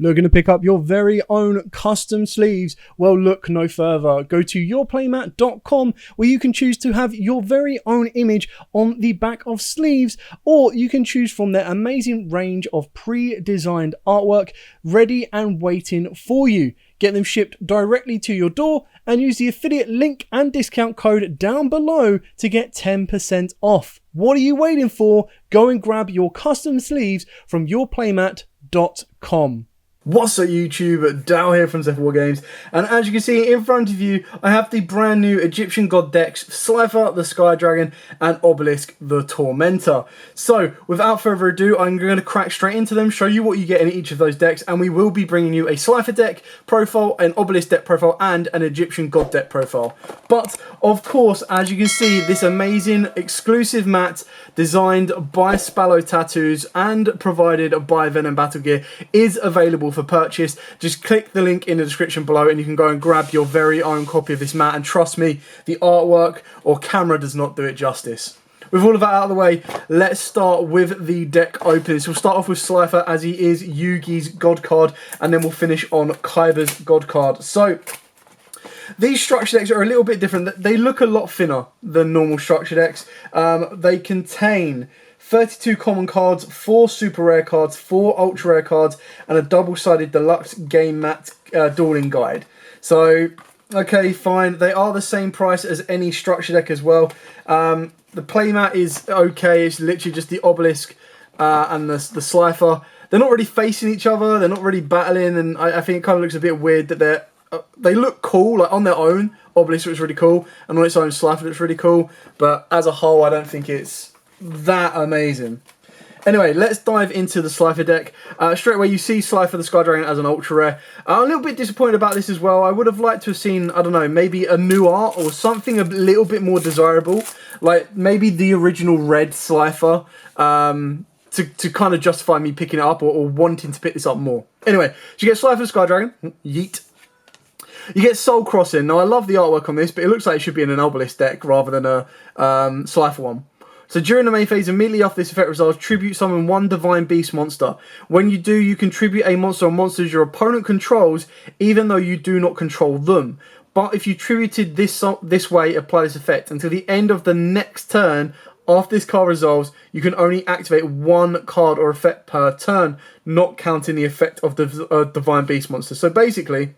Looking to pick up your very own custom sleeves? Well, look no further. Go to yourplaymat.com where you can choose to have your very own image on the back of sleeves, or you can choose from their amazing range of pre-designed artwork ready and waiting for you. Get them shipped directly to your door and use the affiliate link and discount code down below to get 10% off. What are you waiting for? Go and grab your custom sleeves from yourplaymat.com. What's up YouTube, Dal here from Slifer Games, and as you can see in front of you I have the brand new Egyptian God decks, Slifer the Sky Dragon and Obelisk the Tormentor. So without further ado, I'm going to crack straight into them, show you what you get in each of those decks, and we will be bringing you a Slifer deck profile, an Obelisk deck profile and an Egyptian God deck profile. But of course, as you can see, this amazing exclusive mat designed by Spallo Tattoos and provided by Venom Battle Gear is available for purchase. Just click the link in the description below and you can go and grab your very own copy of this mat, and trust me, the artwork or camera does not do it justice. With all of that out of the way, let's start with the deck openings. We'll start off with Slifer, as he is Yugi's God card, and then we'll finish on Kaiba's God card. So these structure decks are a little bit different. They look a lot thinner than normal structure decks. They contain 32 common cards, 4 super rare cards, 4 ultra rare cards, and a double-sided deluxe game mat dueling guide. So, okay, fine. They are the same price as any structure deck as well. The playmat is okay. It's literally just the Obelisk and the Slifer. They're not really facing each other. They're not really battling, and I think it kind of looks a bit weird that they look cool, like on their own. Obelisk looks really cool, and on its own, Slifer looks really cool. But as a whole, I don't think it's that amazing. Anyway, let's dive into the Slifer deck. Straight away, you see Slifer the Sky Dragon as an ultra rare. I'm a little bit disappointed about this as well. I would have liked to have seen, I don't know, maybe a new art or something a little bit more desirable, like maybe the original red Slifer, to kind of justify me picking it up or wanting to pick this up more. Anyway, so you get Slifer the Sky Dragon, yeet. You get Soul Crossing. Now, I love the artwork on this, but it looks like it should be in an Obelisk deck rather than a Slifer one. So during the main phase, immediately after this effect resolves, tribute summon one Divine Beast monster. When you do, you can tribute a monster or monsters your opponent controls, even though you do not control them. But if you tributed this way, apply this effect. Until the end of the next turn, after this card resolves, you can only activate one card or effect per turn, not counting the effect of the Divine Beast monster. So basically,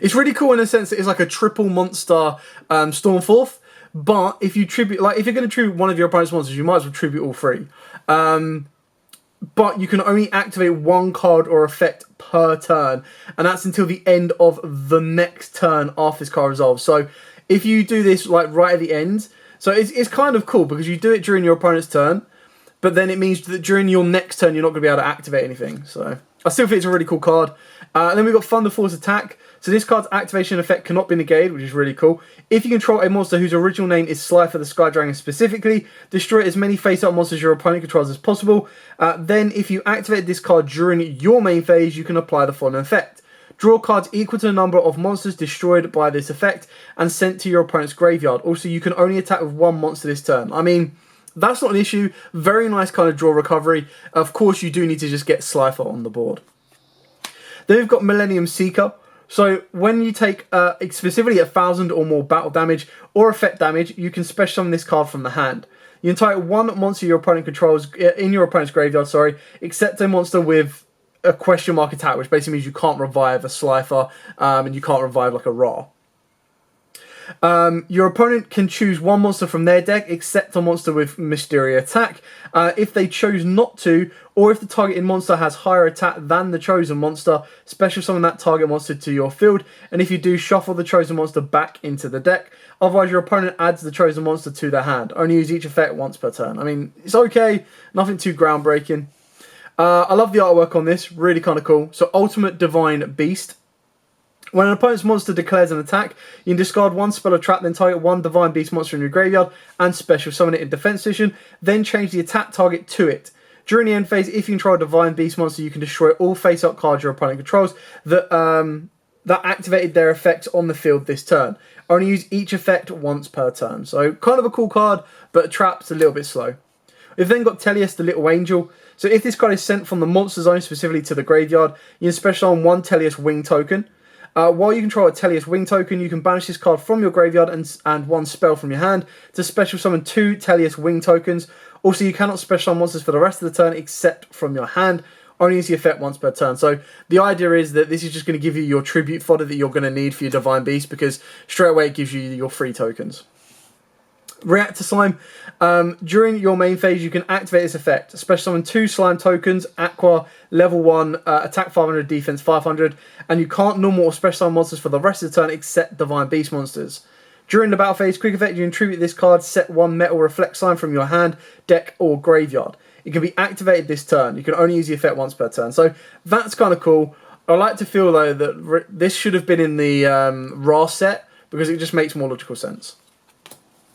it's really cool in a sense that it's like a triple monster Stormforth. But if you tribute, like if you're going to tribute one of your opponent's monsters, you might as well tribute all 3. But you can only activate one card or effect per turn, and that's until the end of the next turn after this card resolves. So if you do this like right at the end, so it's kind of cool because you do it during your opponent's turn, but then it means that during your next turn you're not going to be able to activate anything. So I still think it's a really cool card. And then we've got Thunder Force Attack. So this card's activation effect cannot be negated, which is really cool. If you control a monster whose original name is Slifer the Sky Dragon specifically, destroy as many face-up monsters your opponent controls as possible. Then if you activate this card during your main phase, you can apply the following effect. Draw cards equal to the number of monsters destroyed by this effect and sent to your opponent's graveyard. Also, you can only attack with one monster this turn. I mean, that's not an issue. Very nice kind of draw recovery. Of course, you do need to just get Slifer on the board. Then we've got Millennium Seeker. So when you take specifically 1,000 or more battle damage or effect damage, you can special summon this card from the hand. You entitle one monster your opponent controls in your opponent's graveyard, except a monster with a question mark attack, which basically means you can't revive a Slifer and you can't revive like a Ra. Your opponent can choose one monster from their deck, except a monster with Mysteria attack. If they chose not to, or if the targeted monster has higher attack than the chosen monster, special summon that target monster to your field, and if you do, shuffle the chosen monster back into the deck. Otherwise, your opponent adds the chosen monster to their hand. Only use each effect once per turn. I mean, it's okay, nothing too groundbreaking. I love the artwork on this, really kind of cool. So, Ultimate Divine Beast. When an opponent's monster declares an attack, you can discard one spell or trap, then target one Divine Beast monster in your graveyard and special summon it in defense position, then change the attack target to it. During the end phase, if you control a Divine Beast monster, you can destroy all face-up cards your opponent controls that activated their effects on the field this turn. Only use each effect once per turn. So kind of a cool card, but trap's a little bit slow. We've then got Telias, the Little Angel. So if this card is sent from the monster zone specifically to the graveyard, you can special summon 1 Telias wing token. While you control a Telias wing token, you can banish this card from your graveyard and 1 spell from your hand to special summon 2 Telias wing tokens. Also, you cannot special summon monsters for the rest of the turn except from your hand. Only use the effect once per turn. So the idea is that this is just going to give you your tribute fodder that you're going to need for your Divine Beast, because straight away it gives you your free tokens. Reactor Slime. During your main phase, you can activate this effect. Special summon 2 slime tokens, Aqua, level 1, attack 500, defense 500, and you can't normal or special summon monsters for the rest of the turn except Divine Beast monsters. During the battle phase, quick effect, you can tribute this card, set 1 metal reflect slime from your hand, deck, or graveyard. It can be activated this turn. You can only use the effect once per turn. So that's kind of cool. I like to feel, though, that this should have been in the RAR set, because it just makes more logical sense.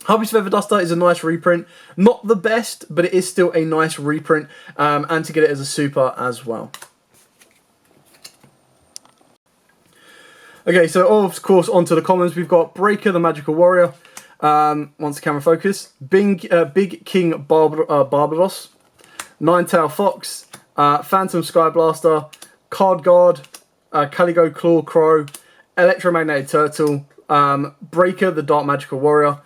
Harpy's Feather Duster is a nice reprint. Not the best, but it is still a nice reprint. And to get it as a super as well. Okay, so of course, onto the commons. We've got Breaker, the Magical Warrior. Once the camera focus. Big King Barbados. Nine-Tail Fox. Phantom Sky Blaster. Card Guard. Caligo Claw Crow. Electromagnetic Turtle. Breaker, the Dark Magical Warrior.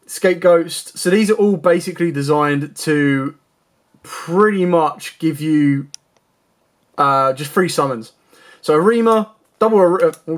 Scapegoat. So these are all basically designed to pretty much give you just free summons. So Arima,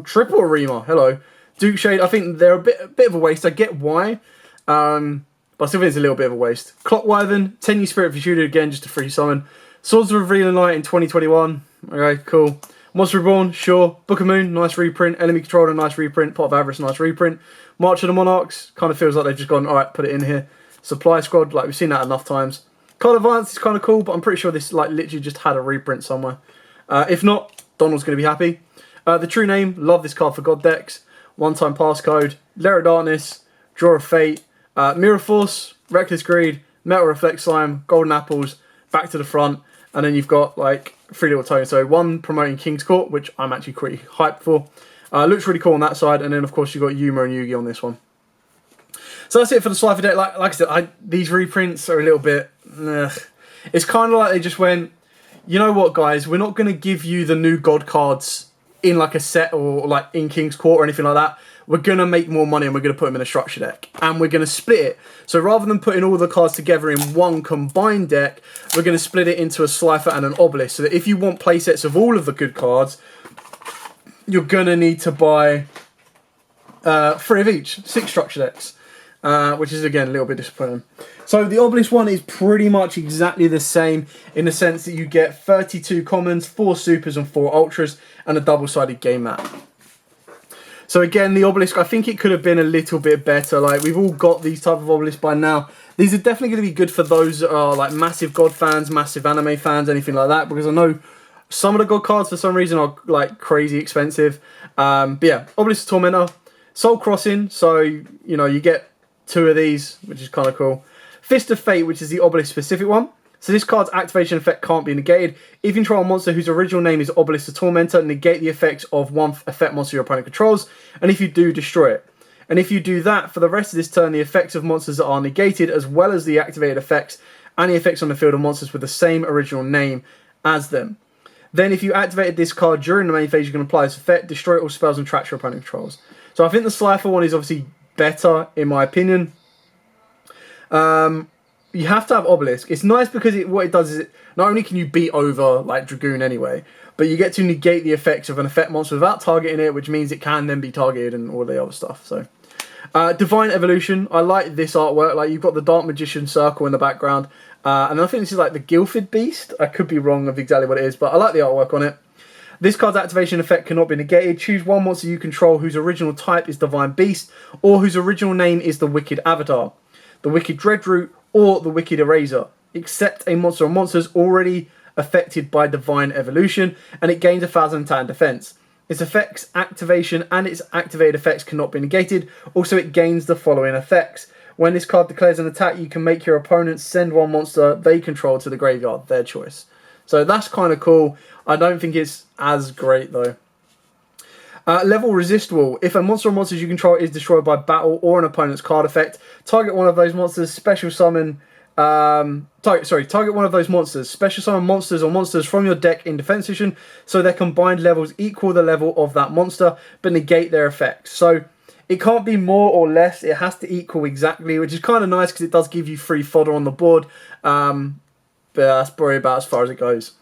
triple Arima, hello. Duke Shade, I think they're a bit of a waste. I get why, but I still think it's a little bit of a waste. Clock Wyvern, Tenyu Spirit for Shooter, again, just a free summon. Swords of Revealing Light in 2021, okay, cool. Monster Reborn, sure. Book of Moon, nice reprint. Enemy Controller, nice reprint. Pot of Avarice, nice reprint. March of the Monarchs, kind of feels like they've just gone, alright, put it in here. Supply Squad, like we've seen that enough times. Card of Violence is kind of cool, but I'm pretty sure this like literally just had a reprint somewhere. If not, Donald's going to be happy. The True Name, love this card for God decks. One-time passcode. Lair of Darkness, Draw of Fate, Mirror Force, Reckless Greed, Metal Reflect Slime, Golden Apples, Back to the Front, and then you've got like 3 little tokens. So 1 promoting King's Court, which I'm actually pretty hyped for. Looks really cool on that side, and then of course you've got Yuma and Yugi on this one. So that's it for the Slifer Deck. Like I said, these reprints are a little bit... It's kind of like they just went, you know what guys, we're not going to give you the new God cards in like a set or like in King's Court or anything like that. We're going to make more money and we're going to put them in a structure deck. And we're going to split it. So rather than putting all the cards together in one combined deck, we're going to split it into a Slifer and an Obelisk. So that if you want playsets of all of the good cards, you're going to need to buy 3 of each. 6 structure decks. Which is, again, a little bit disappointing. So the Obelisk one is pretty much exactly the same in the sense that you get 32 commons, 4 supers and 4 ultras, and a double-sided game mat. So again, the Obelisk, I think it could have been a little bit better. Like, we've all got these type of Obelisks by now. These are definitely going to be good for those that are like massive God fans, massive anime fans, anything like that, because I know some of the God cards for some reason are like crazy expensive. But yeah, Obelisk Tormentor, Soul Crossing, so you know, you get 2 of these, which is kind of cool. Fist of Fate, which is the Obelisk specific one. So this card's activation effect can't be negated. If you control a monster whose original name is Obelisk the Tormentor, negate the effects of 1 effect monster your opponent controls, and if you do, destroy it. And if you do that, for the rest of this turn, the effects of monsters that are negated, as well as the activated effects, and the effects on the field of monsters with the same original name as them. Then if you activated this card during the main phase, you can apply this effect, destroy all spells and tracks your opponent controls. So I think the Slifer one is obviously better, in my opinion. You have to have Obelisk. It's nice because what it does is, not only can you beat over like Dragoon anyway, but you get to negate the effects of an effect monster without targeting it, which means it can then be targeted and all the other stuff. So, Divine Evolution. I like this artwork. Like, you've got the Dark Magician circle in the background, and I think this is like the Gilfid Beast. I could be wrong of exactly what it is, but I like the artwork on it. This card's activation effect cannot be negated. Choose 1 monster you control whose original type is Divine Beast, or whose original name is the Wicked Avatar, the Wicked Dreadroot, or the Wicked Eraser, except a monster or monsters already affected by Divine Evolution, and it gains 1,000 attack and defense. Its effects, activation, and its activated effects cannot be negated. Also, it gains the following effects. When this card declares an attack, you can make your opponent send 1 monster they control to the graveyard, their choice. So that's kind of cool. I don't think it's as great, though. Level Resist Wall. If a monster or monsters you control is destroyed by battle or an opponent's card effect, target one of those monsters, special summon Target one of those monsters. Special summon monsters or monsters from your deck in defense position, so their combined levels equal the level of that monster, but negate their effects. So it can't be more or less. It has to equal exactly, which is kind of nice because it does give you free fodder on the board. But that's probably about as far as it goes.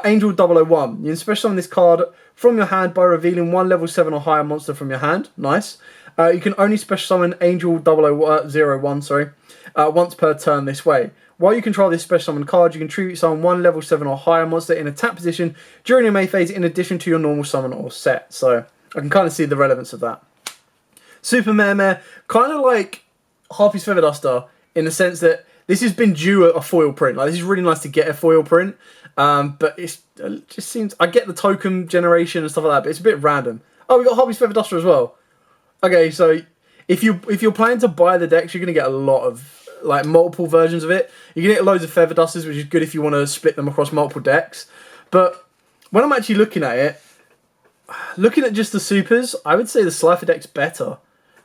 Angel 001. You can special summon this card from your hand by revealing one level 7 or higher monster from your hand. Nice. You can only special summon Angel 001, once per turn this way. While you control this special summon card, you can tribute summon one level 7 or higher monster in attack position during your main phase in addition to your normal summon or set. So I can kind of see the relevance of that. Super Mare, kind of like Harpy's Feather Duster in the sense that this has been due a foil print. Like, this is really nice to get a foil print, but it just seems... I get the token generation and stuff like that, but it's a bit random. Oh, we got Harpy's Feather Duster as well. Okay, so if you're planning to buy the decks, you're going to get a lot of, like, multiple versions of it. You can get loads of Feather Dusters, which is good if you want to split them across multiple decks. But when I'm actually looking at it, looking at just the supers, I would say the Slifer Deck's better.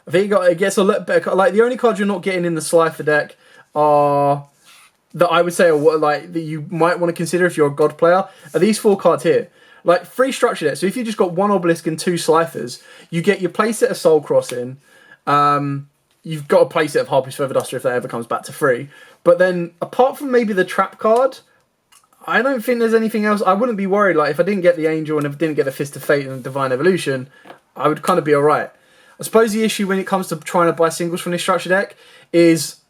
I think it gets a lot better. Like, the only cards you're not getting in the Slifer Deck are... that I would say are, like, that you might want to consider if you're a God player, are these 4 cards here. Like, free structure deck. So if you just got 1 Obelisk and 2 Slifers, you get your playset of Soul Crossing. You've got a playset of Harpy's Feather Duster if that ever comes back to free. But then, apart from maybe the Trap card, I don't think there's anything else. I wouldn't be worried. Like, if I didn't get the Angel and if I didn't get the Fist of Fate and the Divine Evolution, I would kind of be alright. I suppose the issue when it comes to trying to buy singles from this structure deck is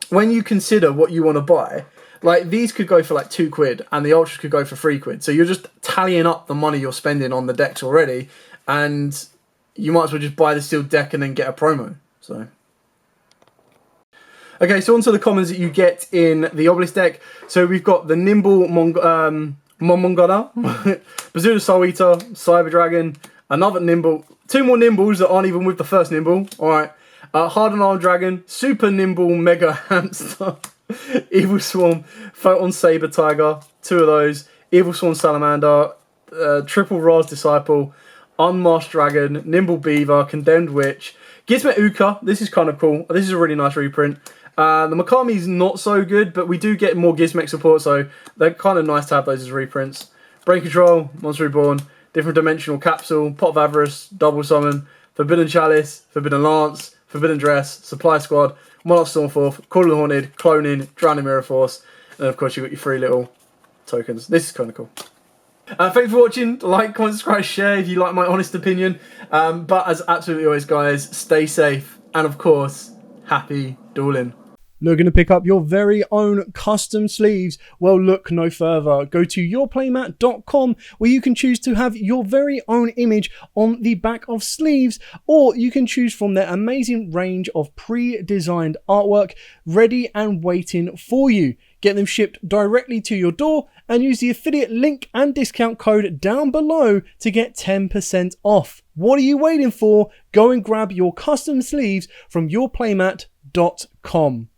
when you consider what you want to buy, like, these could go for like £2 and the Ultras could go for £3. So you're just tallying up the money you're spending on the decks already, and you might as well just buy the sealed deck and then get a promo. So, okay, so onto the commons that you get in the Obelisk deck. So we've got the Nimble Mongonda, Bazooka Soul Eater, Cyber Dragon, another Nimble, 2 more Nimbles that aren't even with the first Nimble. Alright. Hardened Arm Dragon, Super Nimble Mega Hamster, Evil Swarm, Photon Saber Tiger, 2 of those, Evil Swarm Salamander, Triple Ra's Disciple, Unmasked Dragon, Nimble Beaver, Condemned Witch, Gizmet Uka. This is kind of cool. This is a really nice reprint. The Makami's not so good, but we do get more Gizmek support, so they're kind of nice to have those as reprints. Brain Control, Monster Reborn, Different Dimensional Capsule, Pot of Avarice, Double Summon, Forbidden Chalice, Forbidden Lance, Forbidden Dress, Supply Squad, Monarch Stormforth, Call of the Haunted, Cloning, Drowning Mirror Force, and of course you've got your 3 little tokens. This is kind of cool. Thanks for watching. Like, comment, subscribe, share if you like my honest opinion. But as absolutely always, guys, stay safe, and of course, happy dueling. Looking to pick up your very own custom sleeves? Well, look no further. Go to Yourplaymat.com, where you can choose to have your very own image on the back of sleeves, or you can choose from their amazing range of pre-designed artwork ready and waiting for you. Get them shipped directly to your door and use the affiliate link and discount code down below to get 10% off. What are you waiting for? Go and grab your custom sleeves from Yourplaymat.com.